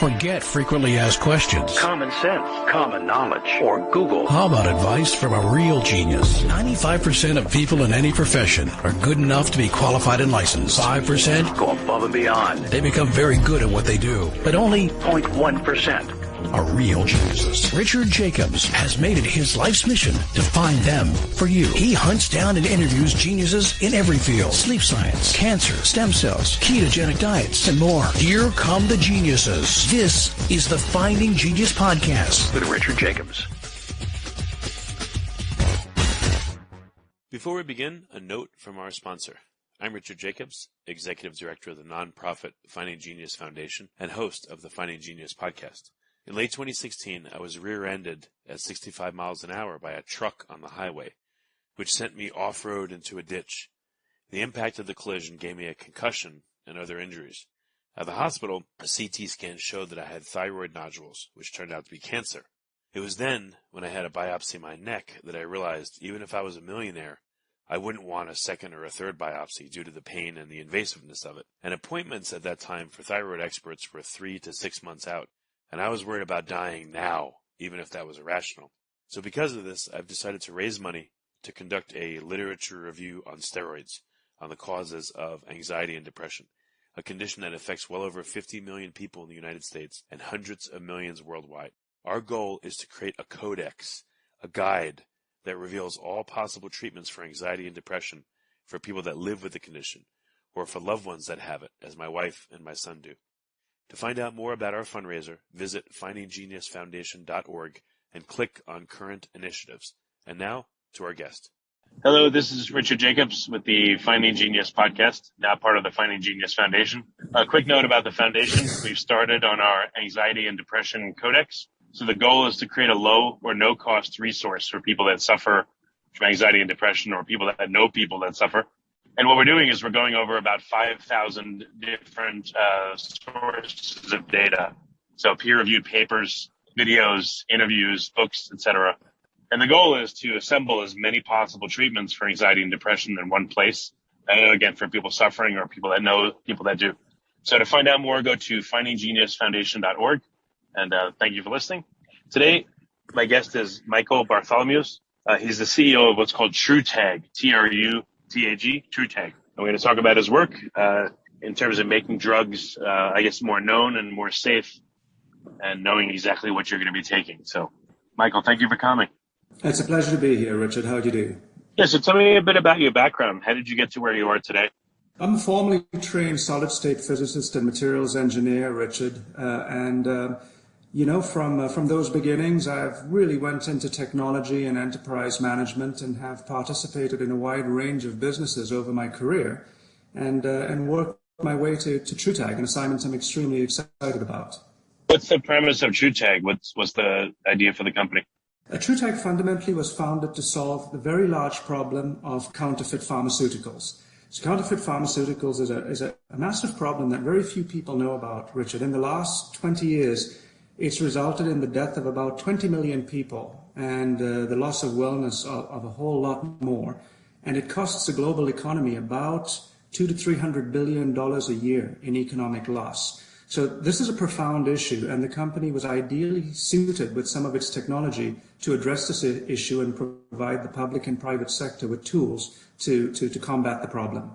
Forget frequently asked questions. Common sense, common knowledge, or Google. How about advice from a real genius? 95% of people in any profession are good enough to be qualified and licensed. 5% go above and beyond. They become very good at what they do, but only 0.1% are real geniuses. Richard Jacobs has made it his life's mission to find them for you. He hunts down and interviews geniuses in every field: sleep science, cancer, stem cells, ketogenic diets, and more. Here come the geniuses. This is the Finding Genius Podcast with Richard Jacobs. Before we begin, a note from our sponsor. I'm Richard Jacobs, Executive Director of the nonprofit Finding Genius Foundation and host of the Finding Genius Podcast. In late 2016, I was rear-ended at 65 miles an hour by a truck on the highway, which sent me off-road into a ditch. The impact of the collision gave me a concussion and other injuries. At the hospital, a CT scan showed that I had thyroid nodules, which turned out to be cancer. It was then, when I had a biopsy of my neck, that I realized even if I was a millionaire, I wouldn't want a second or a third biopsy due to the pain and the invasiveness of it. And appointments at that time for thyroid experts were 3 to 6 months out. And I was worried about dying now, even if that was irrational. So because of this, I've decided to raise money to conduct a literature review on steroids, on the causes of anxiety and depression, a condition that affects well over 50 million people in the United States and hundreds of millions worldwide. Our goal is to create a codex, a guide that reveals all possible treatments for anxiety and depression for people that live with the condition, or for loved ones that have it, as my wife and my son do. To find out more about our fundraiser, visit findinggeniusfoundation.org and click on current initiatives. And now to our guest. Hello, this is Richard Jacobs with the Finding Genius Podcast, now part of the Finding Genius Foundation. A quick note about the foundation. We've started on our anxiety and depression codex. So the goal is to create a low or no cost resource for people that suffer from anxiety and depression, or people that know people that suffer. And what we're doing is we're going over about 5,000 different sources of data. So peer-reviewed papers, videos, interviews, books, etc. And the goal is to assemble as many possible treatments for anxiety and depression in one place. And again, for people suffering or people that know people that do. So to find out more, go to findinggeniusfoundation.org. And thank you for listening. Today, my guest is Michael Bartholomeusz. He's the CEO of what's called TruTag, TruTag, TruTag. I'm going to talk about his work in terms of making drugs, more known and more safe, and knowing exactly what you're going to be taking. So, Michael, thank you for coming. It's a pleasure to be here, Richard. How do you do? Yeah, so tell me a bit about your background. How did you get to where you are today? I'm a formally trained solid-state physicist and materials engineer, Richard, from those beginnings, I've really went into technology and enterprise management and have participated in a wide range of businesses over my career and worked my way to TruTag, an assignment I'm extremely excited about. What's the premise of TruTag? What's the idea for the company? TruTag fundamentally was founded to solve the very large problem of counterfeit pharmaceuticals. So counterfeit pharmaceuticals is a massive problem that very few people know about, Richard. In the last 20 years, it's resulted in the death of about 20 million people and the loss of wellness of a whole lot more. And it costs the global economy about $200 to $300 billion a year in economic loss. So this is a profound issue, and the company was ideally suited with some of its technology to address this issue and provide the public and private sector with tools to combat the problem.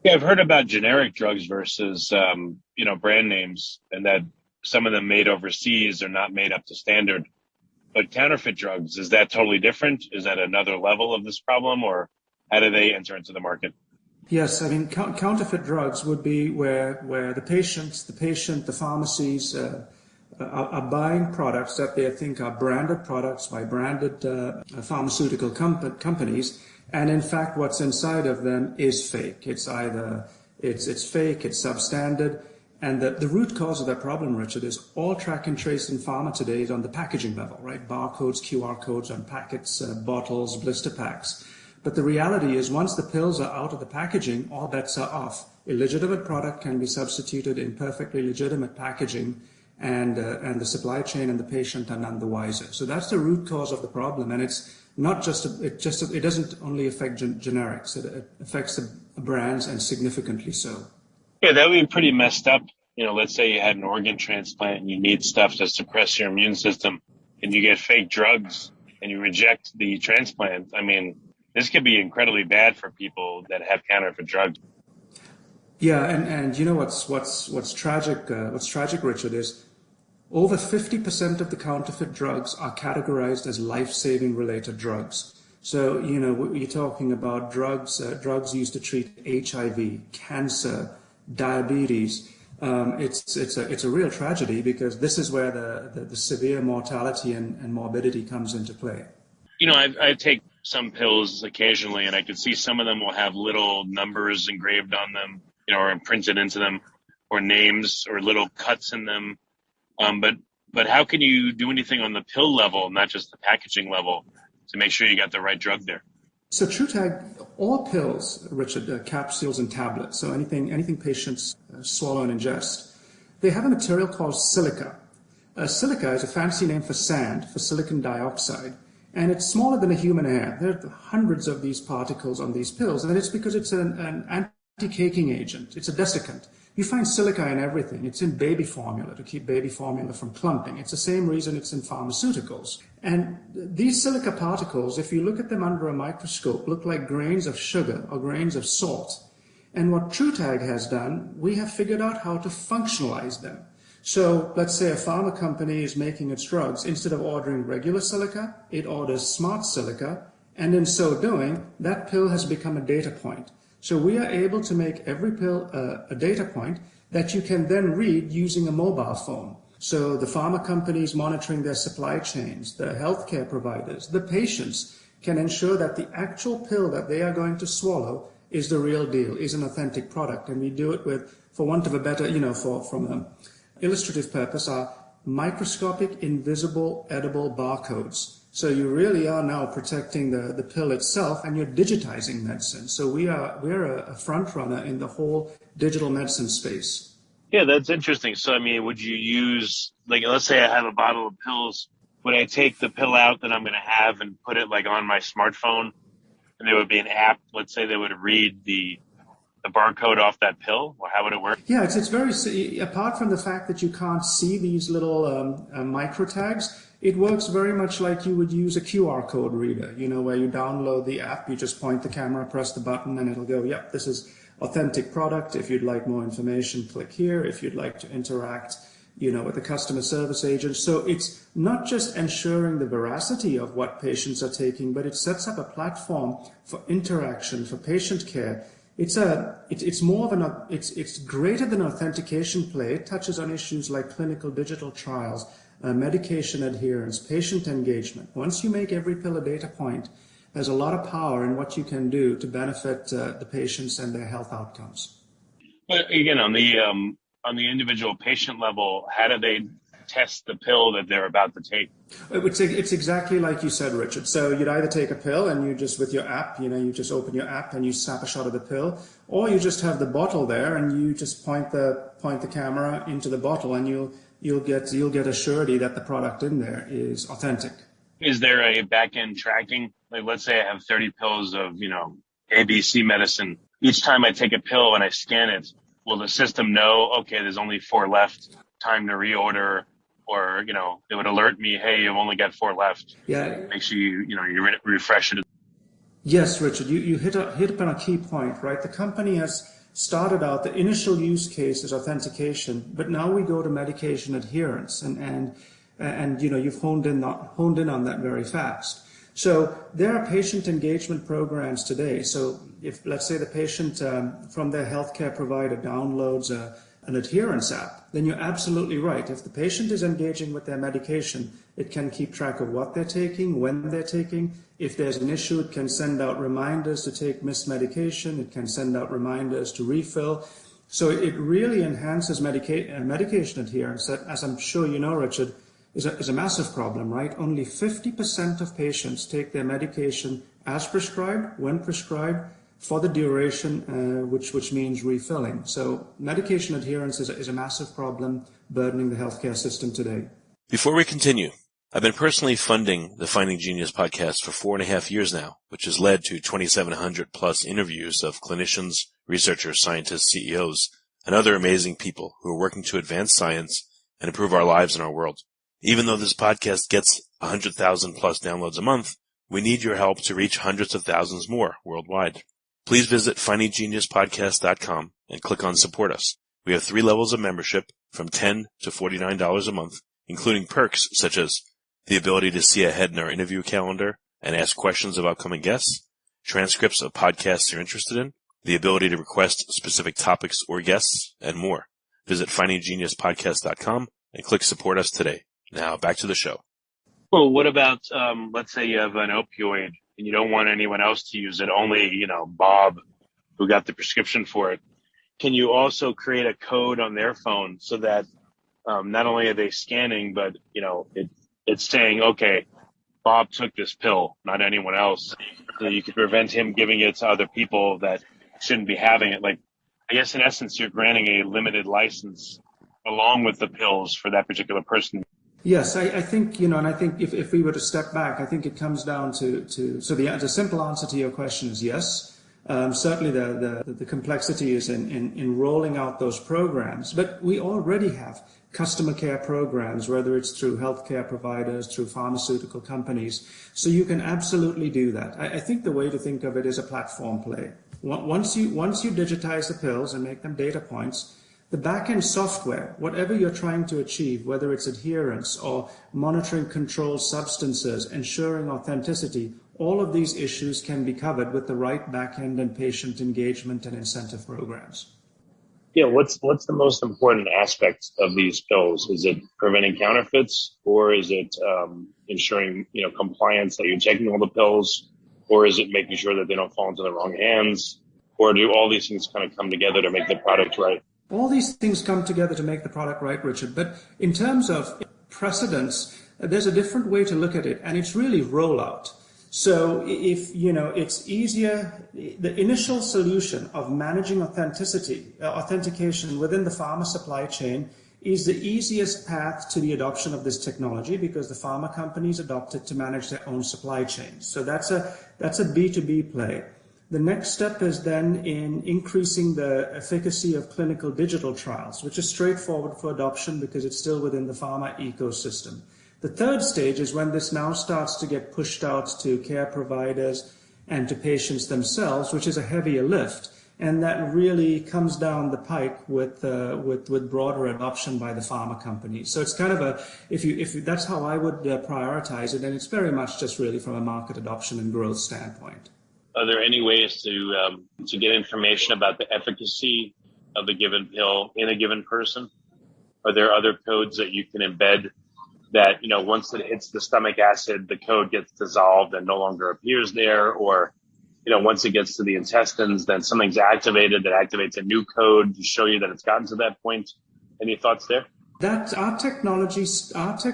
Yeah, I've heard about generic drugs versus, brand names, and that some of them made overseas are not made up to standard. But counterfeit drugs, is that totally different? Is that another level of this problem, or how do they enter into the market? Yes, I mean, counterfeit drugs would be where the patient, the pharmacies are buying products that they think are branded products by branded pharmaceutical companies, and in fact, what's inside of them is fake. It's either it's fake, it's substandard. And the root cause of that problem, Richard, is all track and trace in pharma today is on the packaging level, right? Barcodes, QR codes on packets, bottles, blister packs. But the reality is once the pills are out of the packaging, all bets are off. Illegitimate product can be substituted in perfectly legitimate packaging, and the supply chain and the patient are none the wiser. So that's the root cause of the problem. And it's not just, it doesn't only affect generics, it affects the brands, and significantly so. Yeah, that would be pretty messed up let's say you had an organ transplant and you need stuff to suppress your immune system and you get fake drugs and you reject the transplant. I mean, this could be incredibly bad for people that have counterfeit drugs. Yeah, and you know what's tragic? What's tragic, Richard, is over 50% of the counterfeit drugs are categorized as life-saving related drugs. So, you're talking about drugs used to treat HIV, cancer, diabetes. It's a real tragedy because this is where the severe mortality and morbidity comes into play. I take some pills occasionally, and I can see some of them will have little numbers engraved on them, or imprinted into them, or names, or little cuts in them. But how can you do anything on the pill level, not just the packaging level, to make sure you got the right drug there? So TruTag, all pills, Richard, capsules and tablets, so anything patients swallow and ingest, they have a material called silica. Silica is a fancy name for sand, for silicon dioxide, and it's smaller than a human hair. There are hundreds of these particles on these pills, and it's because it's an anti-caking agent. It's a desiccant. You find silica in everything. It's in baby formula to keep baby formula from clumping. It's the same reason it's in pharmaceuticals. And these silica particles, if you look at them under a microscope, look like grains of sugar or grains of salt. And what TruTag has done, we have figured out how to functionalize them. So let's say a pharma company is making its drugs. Instead of ordering regular silica, it orders smart silica. And in so doing, that pill has become a data point. So we are able to make every pill a data point that you can then read using a mobile phone. So the pharma companies monitoring their supply chains, the healthcare providers, the patients can ensure that the actual pill that they are going to swallow is the real deal, is an authentic product. And we do it with, for want of a better, from an illustrative purpose, are microscopic, invisible, edible barcodes. So you really are now protecting the pill itself, and you're digitizing medicine. So we're a front runner in the whole digital medicine space. Yeah, that's interesting. So, I mean, would you use, let's say I have a bottle of pills. Would I take the pill out that I'm going to have and put it on my smartphone? And there would be an app, let's say, that would read the barcode off that pill? Or how would it work? Yeah, it's very, apart from the fact that you can't see these little micro tags, it works very much like you would use a QR code reader, where you download the app, you just point the camera, press the button, and it'll go, yep, this is authentic product. If you'd like more information, click here. If you'd like to interact, with the customer service agent. So it's not just ensuring the veracity of what patients are taking, but it sets up a platform for interaction, for patient care. It's greater than an authentication play. It touches on issues like clinical digital trials, medication adherence, patient engagement. Once you make every pill a data point, there's a lot of power in what you can do to benefit the patients and their health outcomes. But again, on the individual patient level, how do they test the pill that they're about to take? It's exactly like you said, Richard. So you'd either take a pill and you just, with your app, you just open your app and you snap a shot of the pill, or you just have the bottle there and you just point the camera into the bottle, and you'll get a surety that the product in there is authentic. Is there a back-end tracking? Let's say I have 30 pills of, ABC medicine. Each time I take a pill and I scan it, will the system know, okay, there's only 4 left, time to reorder? Or, it would alert me, hey, you've only got 4 left. Yeah. Make sure you refresh it. Yes, Richard, you hit upon a key point, right? The company has started out, the initial use case is authentication, but now we go to medication adherence, and you've honed in on that very fast. So there are patient engagement programs today. So if, let's say, the patient from their healthcare provider downloads an adherence app, then you're absolutely right. If the patient is engaging with their medication, it can keep track of what they're taking, when they're taking. If there's an issue, it can send out reminders to take missed medication. It can send out reminders to refill. So it really enhances medication adherence that, as I'm sure you know, Richard, is a massive problem, right? Only 50% of patients take their medication as prescribed, when prescribed, for the duration, which means refilling. So medication adherence is a massive problem burdening the healthcare system today. Before we continue, I've been personally funding the Finding Genius podcast for 4.5 years now, which has led to 2,700 plus interviews of clinicians, researchers, scientists, CEOs and other amazing people who are working to advance science and improve our lives and our world. Even though this podcast gets 100,000 plus downloads a month, we need your help to reach hundreds of thousands more worldwide. Please visit findinggeniuspodcast.com and click on Support Us. We have 3 levels of membership from $10 to $49 a month, including perks such as the ability to see ahead in our interview calendar and ask questions of upcoming guests, transcripts of podcasts you're interested in, the ability to request specific topics or guests, and more. Visit findinggeniuspodcast.com and click Support Us today. Now back to the show. Well, what about, let's say you have an opioid and you don't want anyone else to use it, only, Bob, who got the prescription for it. Can you also create a code on their phone so that not only are they scanning, but, it's saying, okay, Bob took this pill, not anyone else. So you could prevent him giving it to other people that shouldn't be having it. Like, I guess in essence, you're granting a limited license along with the pills for that particular person. Yes, I think, and I think if we were to step back, I think it comes down to so the simple answer to your question is yes. Certainly the complexity is in rolling out those programs, but we already have customer care programs, whether it's through healthcare providers, through pharmaceutical companies. So you can absolutely do that. I think the way to think of it is a platform play. Once you digitize the pills and make them data points, the back-end software, whatever you're trying to achieve, whether it's adherence or monitoring controlled substances, ensuring authenticity, all of these issues can be covered with the right back-end and patient engagement and incentive programs. Yeah, what's the most important aspect of these pills? Is it preventing counterfeits, or is it ensuring compliance that you're taking all the pills, or is it making sure that they don't fall into the wrong hands, or do all these things kind of come together to make the product right? All these things come together to make the product right, Richard. But in terms of precedence, there's a different way to look at it, and it's really rollout. So if, it's easier, the initial solution of managing authentication within the pharma supply chain is the easiest path to the adoption of this technology because the pharma companies adopt it to manage their own supply chains. So that's a B2B play. The next step is then in increasing the efficacy of clinical digital trials, which is straightforward for adoption because it's still within the pharma ecosystem. The third stage is when this now starts to get pushed out to care providers and to patients themselves, which is a heavier lift. And that really comes down the pike with broader adoption by the pharma companies. So it's kind of if that's how I would prioritize it, and it's very much just really from a market adoption and growth standpoint. Are there any ways to get information about the efficacy of a given pill in a given person? Are there other codes that you can embed that, once it hits the stomach acid, the code gets dissolved and no longer appears there? Or, once it gets to the intestines, then something's activated that activates a new code to show you that it's gotten to that point. Any thoughts there? That our technology stops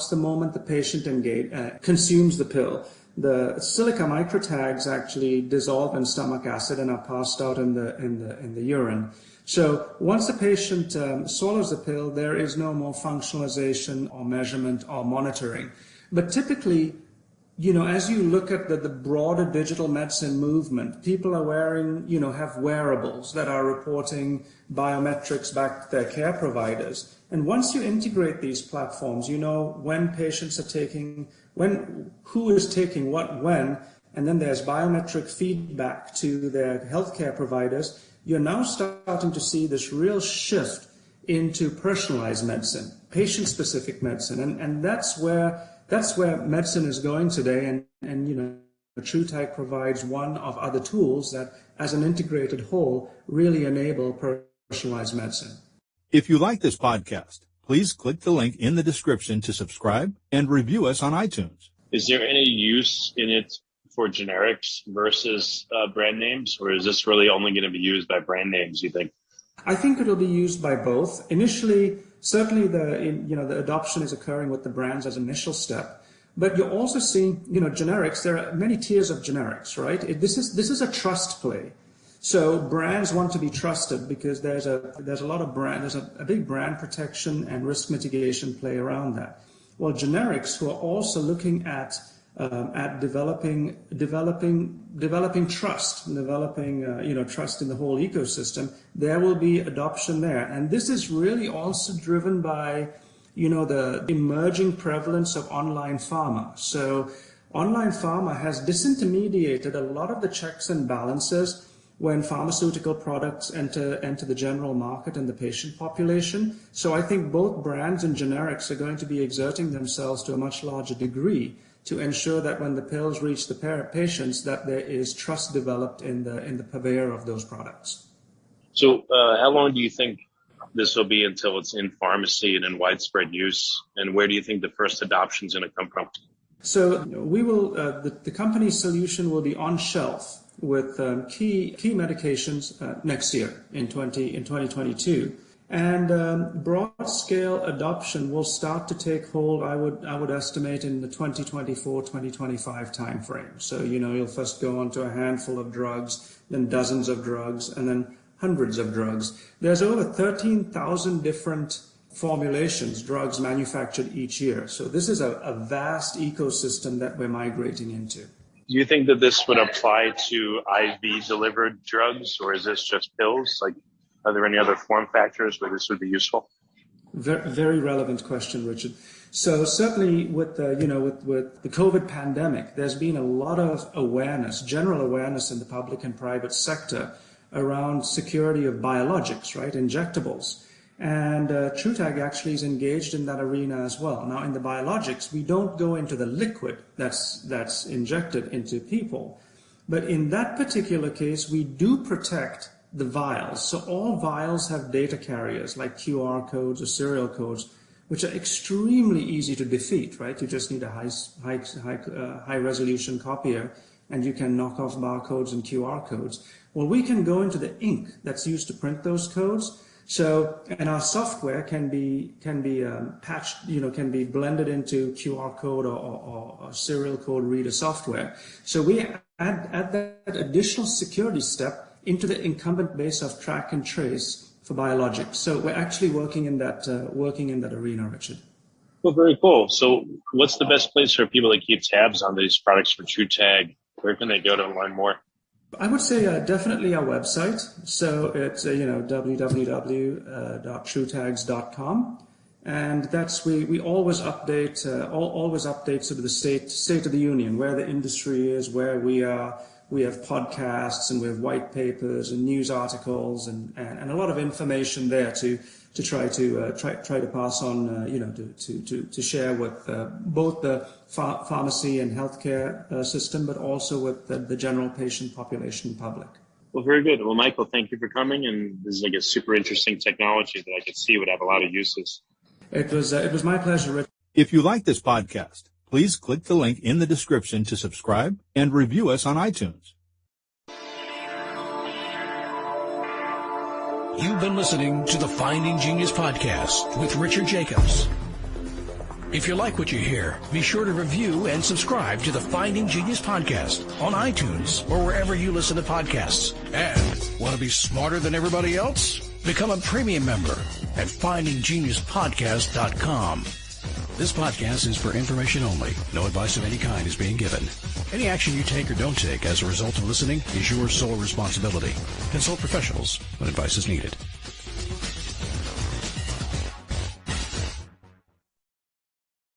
the moment the patient consumes the pill. The silica microtags actually dissolve in stomach acid and are passed out in the urine. So once the patient swallows the pill, there is no more functionalization or measurement or monitoring. But typically, as you look at the broader digital medicine movement, people are have wearables that are reporting biometrics back to their care providers. And once you integrate these platforms, when patients are taking, who is taking what when, and then there's biometric feedback to their healthcare providers, you're now starting to see this real shift into personalized medicine, patient-specific medicine, and that's where medicine is going today. And TruTag provides one of other tools that, as an integrated whole, really enable personalized medicine. If you like this podcast, please click the link in the description to subscribe and review us on iTunes. Is there any use in it for generics versus brand names, or is this really only going to be used by brand names, you think? I think it'll be used by both. Initially, certainly the adoption is occurring with the brands as an initial step, but you're also seeing, generics. There are many tiers of generics, right? This is a trust play. So brands want to be trusted because there's a big brand protection and risk mitigation play around that. Well, generics who are also looking at at developing trust, trust in the whole ecosystem, there will be adoption there. And this is really also driven by, the emerging prevalence of online pharma. So online pharma has disintermediated a lot of the checks and balances when pharmaceutical products enter the general market and the patient population. So I think both brands and generics are going to be exerting themselves to a much larger degree to ensure that when the pills reach the patients, that there is trust developed in the purveyor of those products. So how long do you think this will be until it's in pharmacy and in widespread use? And where do you think the first adoption is going to come from? So we will, the company's solution will be on shelf with key medications next year in 2022. And broad-scale adoption will start to take hold, I would estimate, in the 2024-2025 timeframe. So, you'll first go on to a handful of drugs, then dozens of drugs, and then hundreds of drugs. There's over 13,000 different formulations, drugs manufactured each year. So this is a vast ecosystem that we're migrating into. Do you think that this would apply to IV-delivered drugs, or is this just pills? Like, are there any other form factors where this would be useful? Very relevant question, Richard. So certainly with the COVID pandemic, there's been a lot of awareness, general awareness in the public and private sector around security of biologics, right, injectables. And TruTag actually is engaged in that arena as well. Now, in the biologics, we don't go into the liquid that's injected into people. But in that particular case, we do protect the vials. So all vials have data carriers like QR codes or serial codes, which are extremely easy to defeat, right? You just need a high resolution copier, and you can knock off barcodes and QR codes. Well, we can go into the ink that's used to print those codes. So, and our software can be patched, can be blended into QR code or serial code reader software. So we add that additional security step into the incumbent base of track and trace for biologics. So we're actually working in that arena, Richard. Well, very cool. So what's the best place for people to keep tabs on these products for TruTag? Where can they go to learn more? I would say definitely our website. So it's www.trutags.com, and that's we always update sort of the state of the union, where the industry is, where we are. We have podcasts and we have white papers and news articles and a lot of information there to try to pass on, to share with both the pharmacy and healthcare system, but also with the general patient population public. Well, very good. Well, Michael, thank you for coming. And this is like a super interesting technology that I could see would have a lot of uses. It was my pleasure, Rich. If you like this podcast, please click the link in the description to subscribe and review us on iTunes. You've been listening to the Finding Genius podcast with Richard Jacobs. If you like what you hear, be sure to review and subscribe to the Finding Genius podcast on iTunes or wherever you listen to podcasts. And want to be smarter than everybody else? Become a premium member at findinggeniuspodcast.com. This podcast is for information only. No advice of any kind is being given. Any action you take or don't take as a result of listening is your sole responsibility. Consult professionals when advice is needed.